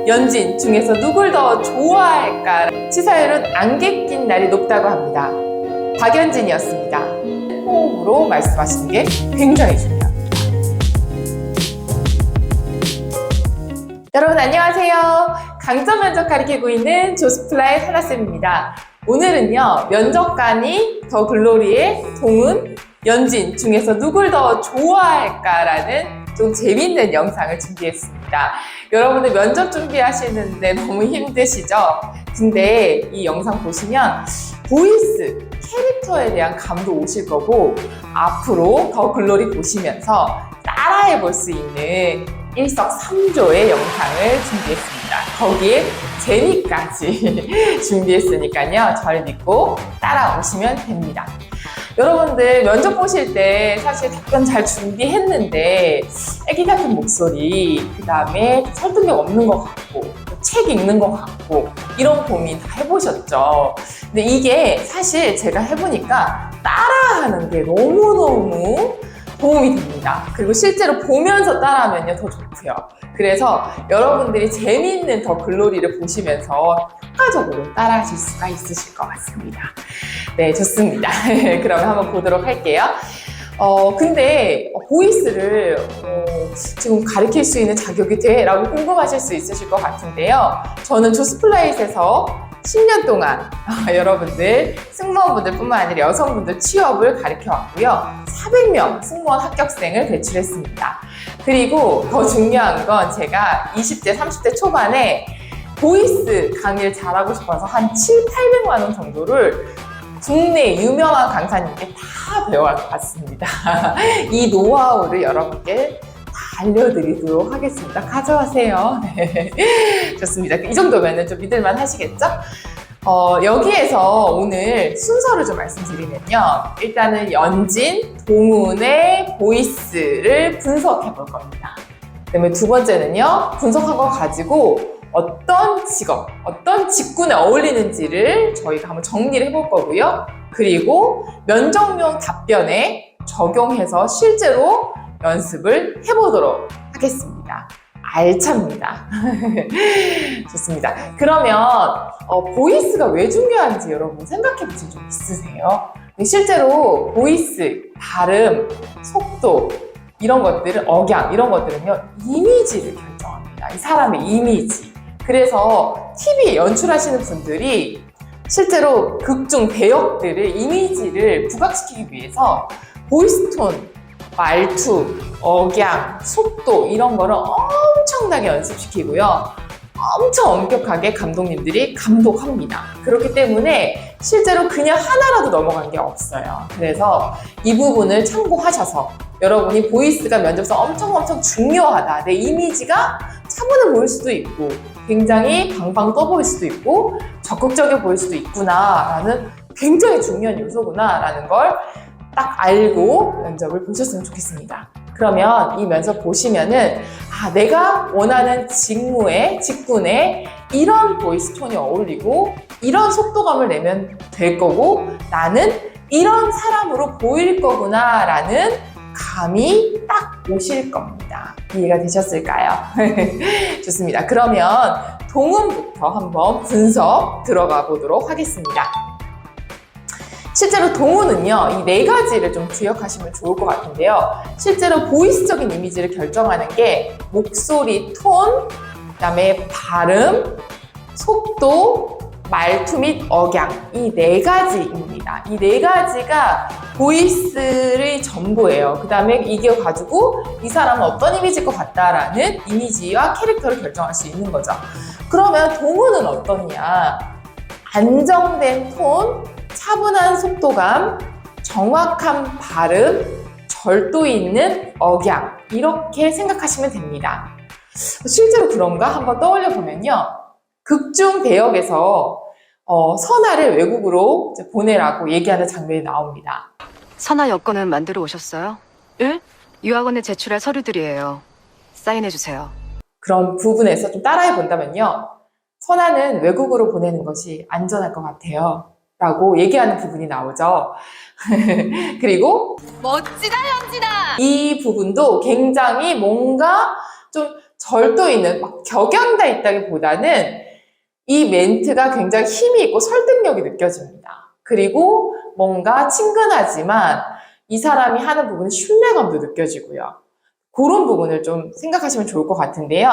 연진 중에서 누굴 더 좋아할까? 치사율은 안개 낀 날이 높다고 합니다. 박연진이었습니다. 호흡으로 말씀하시는 게 굉장히 중요합니다. 여러분 안녕하세요. 강점 면접 가리키고 있는 조스플라의 하나쌤입니다. 오늘은요, 면접관이 더 글로리의 동은, 연진 중에서 누굴 더 좋아할까라는 좀 재밌는 영상을 준비했습니다. 여러분들 면접 준비하시는데 너무 힘드시죠? 근데 이 영상 보시면 보이스, 캐릭터에 대한 감도 오실 거고, 앞으로 더 글로리 보시면서 따라해 볼 수 있는 일석삼조의 영상을 준비했습니다. 거기에 재미까지 준비했으니까요. 저를 믿고 따라오시면 됩니다. 여러분들 면접 보실 때 사실 답변 잘 준비했는데 애기 같은 목소리, 그 다음에 설득력 없는 것 같고 책 읽는 것 같고 이런 고민 다 해보셨죠? 근데 이게 사실 제가 해보니까 따라하는 게 너무너무 도움이 됩니다. 그리고 실제로 보면서 따라하면요 더 좋고요. 그래서 여러분들이 재미있는 더 글로리를 보시면서 효과적으로 따라하실 수가 있으실 것 같습니다. 네, 좋습니다. 그러면 한번 보도록 할게요. 근데 보이스를 지금 가르칠 수 있는 자격이 돼? 라고 궁금하실 수 있으실 것 같은데요. 저는 조스플라잇에서 10년 동안 여러분들 승무원분들 뿐만 아니라 여성분들 취업을 가르쳐 왔고요. 400명 승무원 합격생을 배출했습니다. 그리고 더 중요한 건 제가 20대, 30대 초반에 보이스 강의를 잘하고 싶어서 한 7, 800만 원 정도를 국내 유명한 강사님께 다 배워왔습니다. 이 노하우를 여러분께 다 알려드리도록 하겠습니다. 가져가세요. 네. 좋습니다. 이 정도면 좀 믿을만 하시겠죠? 여기에서 오늘 순서를 좀 말씀드리면요. 일단은 연진, 동훈의 보이스를 분석해 볼 겁니다. 그다음에 두 번째는요. 분석한 거 가지고 어떤 직업, 어떤 직군에 어울리는지를 저희가 한번 정리를 해볼 거고요. 그리고 면접용 답변에 적용해서 실제로 연습을 해보도록 하겠습니다. 알찹니다. 좋습니다. 그러면 보이스가 왜 중요한지 여러분 생각해 보신 적 있으세요? 실제로 보이스, 발음, 속도 이런 것들은 억양 이런 것들은요 이미지를 결정합니다. 이 사람의 이미지. 그래서 TV 연출하시는 분들이 실제로 극중 배역들의 이미지를 부각시키기 위해서 보이스톤, 말투, 억양, 속도 이런 거를 엄청나게 연습시키고요. 엄청 엄격하게 감독님들이 감독합니다. 그렇기 때문에 실제로 그냥 하나라도 넘어간 게 없어요. 그래서 이 부분을 참고하셔서 여러분이 보이스가 면접에서 엄청 중요하다. 내 이미지가 차분해 보일 수도 있고 굉장히 방방 떠 보일 수도 있고 적극적이어 보일 수도 있구나 라는 굉장히 중요한 요소구나 라는 걸 딱 알고 면접을 보셨으면 좋겠습니다. 그러면 이 면접 보시면은 내가 원하는 직군에 이런 보이스 톤이 어울리고 이런 속도감을 내면 될 거고 나는 이런 사람으로 보일 거구나 라는 감이 딱 오실 겁니다. 이해가 되셨을까요? 좋습니다. 그러면 동훈부터 한번 분석 들어가 보도록 하겠습니다. 실제로 동훈은요, 이 네 가지를 좀 기억하시면 좋을 것 같은데요. 실제로 보이스적인 이미지를 결정하는 게 목소리 톤, 그다음에 발음, 속도, 말투 및 억양 이 네 가지입니다. 이 네 가지가 보이스의 전부예요. 그 다음에 이게 가지고 이 사람은 어떤 이미지일 것 같다라는 이미지와 캐릭터를 결정할 수 있는 거죠. 그러면 동훈은 어떠냐? 안정된 톤, 차분한 속도감, 정확한 발음, 절도 있는 억양 이렇게 생각하시면 됩니다. 실제로 그런가? 한번 떠올려 보면요. 극중 배역에서 선아를 외국으로 보내라고 얘기하는 장면이 나옵니다. 선아 여권은 만들어 오셨어요? 응? 유학원에 제출할 서류들이에요. 사인해주세요. 그런 부분에서 좀 따라해 본다면요. 선아는 외국으로 보내는 것이 안전할 것 같아요. 라고 얘기하는 부분이 나오죠. 그리고 멋지다, 연진아! 이 부분도 굉장히 뭔가 좀 절도 있는 막 격양돼 있다기보다는 이 멘트가 굉장히 힘이 있고 설득력이 느껴집니다. 그리고 뭔가 친근하지만 이 사람이 하는 부분은 신뢰감도 느껴지고요. 그런 부분을 좀 생각하시면 좋을 것 같은데요.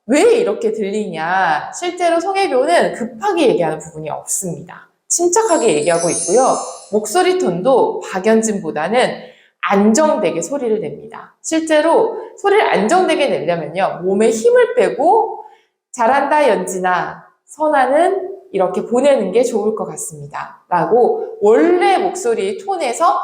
왜 이렇게 들리냐? 실제로 송혜교는 급하게 얘기하는 부분이 없습니다. 침착하게 얘기하고 있고요. 목소리 톤도 박연진보다는 안정되게 소리를 냅니다. 실제로 소리를 안정되게 내려면요. 몸에 힘을 빼고 잘한다 연진아, 선아는 이렇게 보내는 게 좋을 것 같습니다. 라고 원래 목소리 톤에서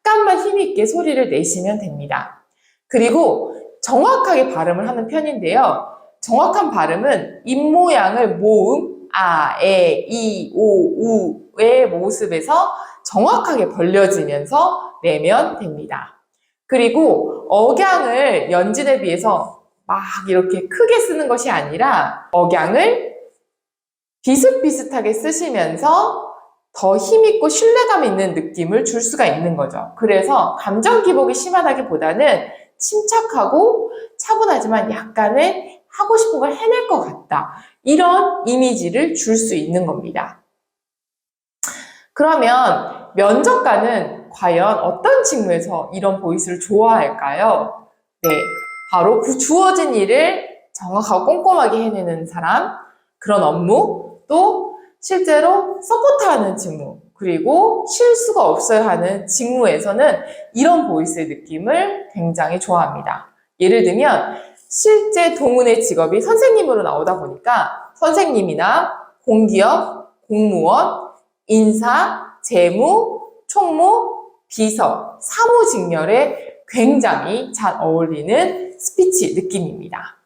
약간만 힘있게 소리를 내시면 됩니다. 그리고 정확하게 발음을 하는 편인데요. 정확한 발음은 입모양을 모음, 아, 에, 이, 오, 우의 모습에서 정확하게 벌려지면서 내면 됩니다. 그리고 억양을 연진에 비해서 막 이렇게 크게 쓰는 것이 아니라 억양을 비슷비슷하게 쓰시면서 더 힘있고 신뢰감 있는 느낌을 줄 수가 있는 거죠. 그래서 감정 기복이 심하다기보다는 침착하고 차분하지만 약간의 하고 싶은 걸 해낼 것 같다. 이런 이미지를 줄 수 있는 겁니다. 그러면 면접관은 과연 어떤 직무에서 이런 보이스를 좋아할까요? 네, 바로 그 주어진 일을 정확하고 꼼꼼하게 해내는 사람, 그런 업무, 또 실제로 서포트하는 직무, 그리고 실수가 없어야 하는 직무에서는 이런 보이스의 느낌을 굉장히 좋아합니다. 예를 들면 실제 동훈의 직업이 선생님으로 나오다 보니까 선생님이나 공기업, 공무원, 인사, 재무, 총무, 비서, 사무직렬에 굉장히 잘 어울리는 스피치 느낌입니다.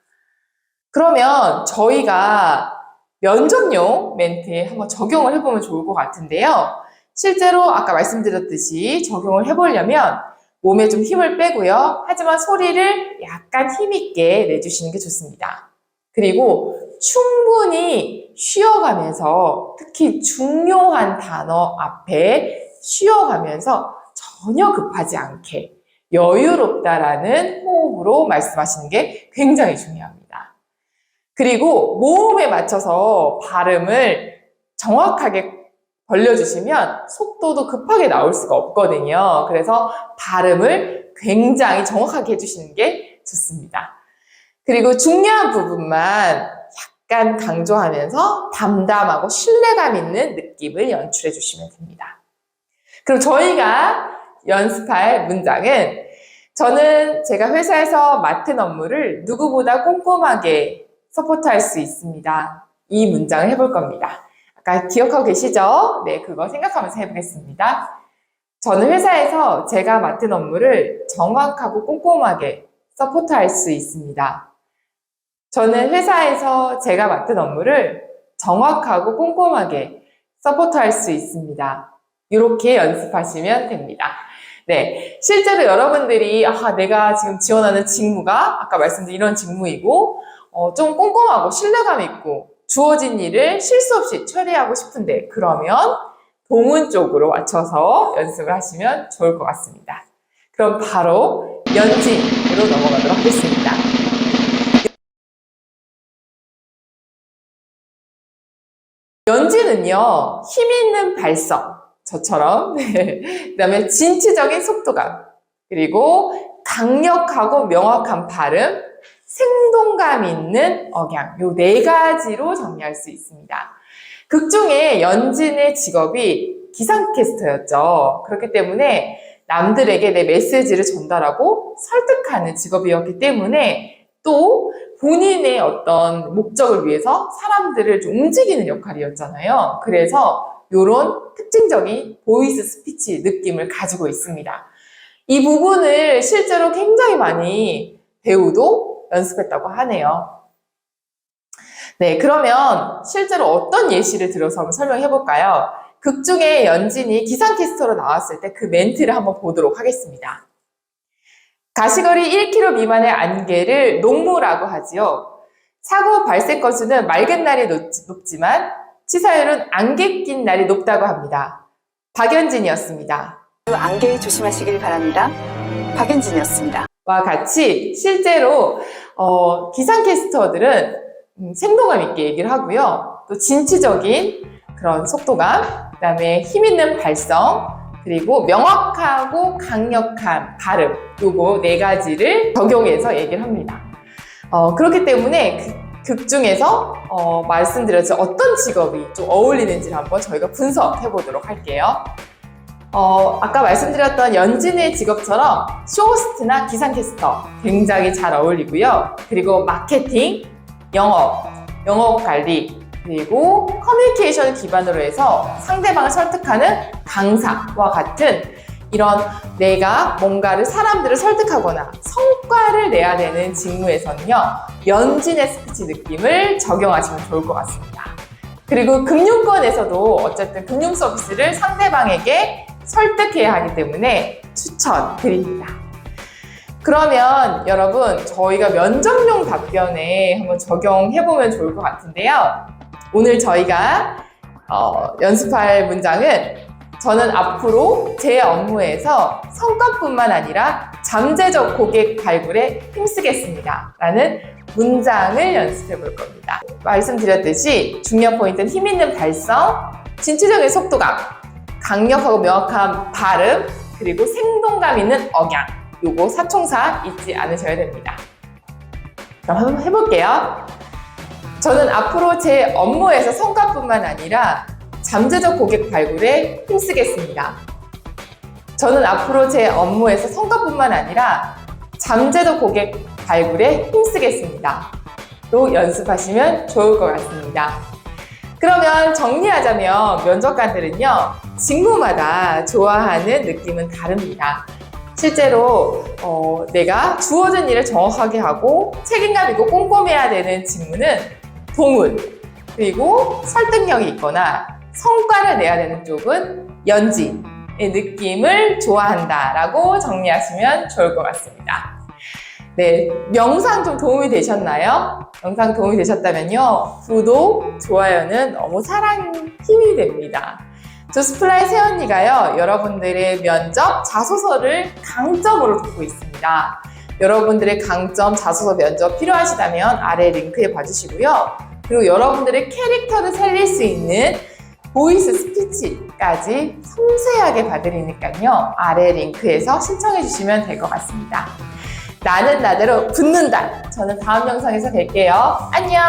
그러면 저희가 면접용 멘트에 한번 적용을 해보면 좋을 것 같은데요. 실제로 아까 말씀드렸듯이 적용을 해보려면 몸에 좀 힘을 빼고요. 하지만 소리를 약간 힘있게 내주시는 게 좋습니다. 그리고 충분히 쉬어가면서 특히 중요한 단어 앞에 쉬어가면서 전혀 급하지 않게 여유롭다라는 호흡으로 말씀하시는 게 굉장히 중요합니다. 그리고 모음에 맞춰서 발음을 정확하게 벌려주시면 속도도 급하게 나올 수가 없거든요. 그래서 발음을 굉장히 정확하게 해주시는 게 좋습니다. 그리고 중요한 부분만 약간 강조하면서 담담하고 신뢰감 있는 느낌을 연출해 주시면 됩니다. 그럼 저희가 연습할 문장은 저는 제가 회사에서 맡은 업무를 누구보다 꼼꼼하게 서포트할 수 있습니다. 이 문장을 해볼 겁니다. 아까 기억하고 계시죠? 네, 그거 생각하면서 해보겠습니다. 저는 회사에서 제가 맡은 업무를 정확하고 꼼꼼하게 서포트할 수 있습니다. 저는 회사에서 제가 맡은 업무를 정확하고 꼼꼼하게 서포트할 수 있습니다. 이렇게 연습하시면 됩니다. 네, 실제로 여러분들이 내가 지금 지원하는 직무가 아까 말씀드린 이런 직무이고 좀 꼼꼼하고 신뢰감 있고 주어진 일을 실수 없이 처리하고 싶은데 그러면 동훈 쪽으로 맞춰서 연습을 하시면 좋을 것 같습니다. 그럼 바로 연진으로 넘어가도록 하겠습니다. 연진은요, 힘 있는 발성, 저처럼, 그 다음에 진취적인 속도감, 그리고 강력하고 명확한 발음, 생동감 있는 억양, 요 네 가지로 정리할 수 있습니다. 극중에 연진의 직업이 기상캐스터였죠. 그렇기 때문에 남들에게 내 메시지를 전달하고 설득하는 직업이었기 때문에 또 본인의 어떤 목적을 위해서 사람들을 좀 움직이는 역할이었잖아요. 그래서 이런 특징적인 보이스 스피치 느낌을 가지고 있습니다. 이 부분을 실제로 굉장히 많이 배우도 연습했다고 하네요. 네, 그러면 실제로 어떤 예시를 들어서 한번 설명해 볼까요? 극중에 연진이 기상캐스터로 나왔을 때 그 멘트를 한번 보도록 하겠습니다. 가시거리 1km 미만의 안개를 녹무라고 하지요. 사고 발생 건수는 맑은 날이 높지만 치사율은 안개 낀 날이 높다고 합니다. 박연진이었습니다. 안개에 조심하시길 바랍니다. 박연진이었습니다. 와 같이 실제로 기상캐스터들은 생동감 있게 얘기를 하고요. 또 진취적인 그런 속도감, 그 다음에 힘있는 발성, 그리고 명확하고 강력한 발음, 요거 네 가지를 적용해서 얘기를 합니다. 그렇기 때문에 극 중에서 말씀드렸죠. 어떤 직업이 좀 어울리는지를 한번 저희가 분석해 보도록 할게요. 아까 말씀드렸던 연진의 직업처럼 쇼호스트나 기상캐스터 굉장히 잘 어울리고요. 그리고 마케팅, 영업 관리, 그리고 커뮤니케이션 기반으로 해서 상대방을 설득하는 강사와 같은 이런 내가 뭔가를 사람들을 설득하거나 성과를 내야 되는 직무에서는요, 연진의 스피치 느낌을 적용하시면 좋을 것 같습니다. 그리고 금융권에서도 어쨌든 금융 서비스를 상대방에게 설득해야 하기 때문에 추천드립니다. 그러면 여러분, 저희가 면접용 답변에 한번 적용해보면 좋을 것 같은데요. 오늘 저희가 연습할 문장은 저는 앞으로 제 업무에서 성과뿐만 아니라 잠재적 고객 발굴에 힘쓰겠습니다. 라는 문장을 연습해 볼 겁니다. 말씀드렸듯이 중요한 포인트는 힘있는 발성, 진취적인 속도감, 강력하고 명확한 발음, 그리고 생동감 있는 억양. 요거 사총사 잊지 않으셔야 됩니다. 그럼 한번 해볼게요. 저는 앞으로 제 업무에서 성과뿐만 아니라 잠재적 고객 발굴에 힘쓰겠습니다. 저는 앞으로 제 업무에서 성과뿐만 아니라 잠재적 고객 발굴에 힘쓰겠습니다. 로 연습하시면 좋을 것 같습니다. 그러면 정리하자면 면접관들은요, 직무마다 좋아하는 느낌은 다릅니다. 실제로 내가 주어진 일을 정확하게 하고 책임감 있고 꼼꼼해야 되는 직무는 동운, 그리고 설득력이 있거나 성과를 내야 되는 쪽은 연진의 느낌을 좋아한다라고 정리하시면 좋을 것 같습니다. 네, 영상 좀 도움이 되셨나요? 영상 도움이 되셨다면요, 구독, 좋아요는 너무 사랑 힘이 됩니다. 조스플라이 새언니가요, 여러분들의 면접 자소서를 강점으로 돕고 있습니다. 여러분들의 강점 자소서 면접 필요하시다면 아래 링크에 봐주시고요. 그리고 여러분들의 캐릭터를 살릴 수 있는 보이스 스피치까지 섬세하게 봐드리니까요, 아래 링크에서 신청해 주시면 될 것 같습니다. 나는 나대로 붙는다. 저는 다음 영상에서 뵐게요. 안녕.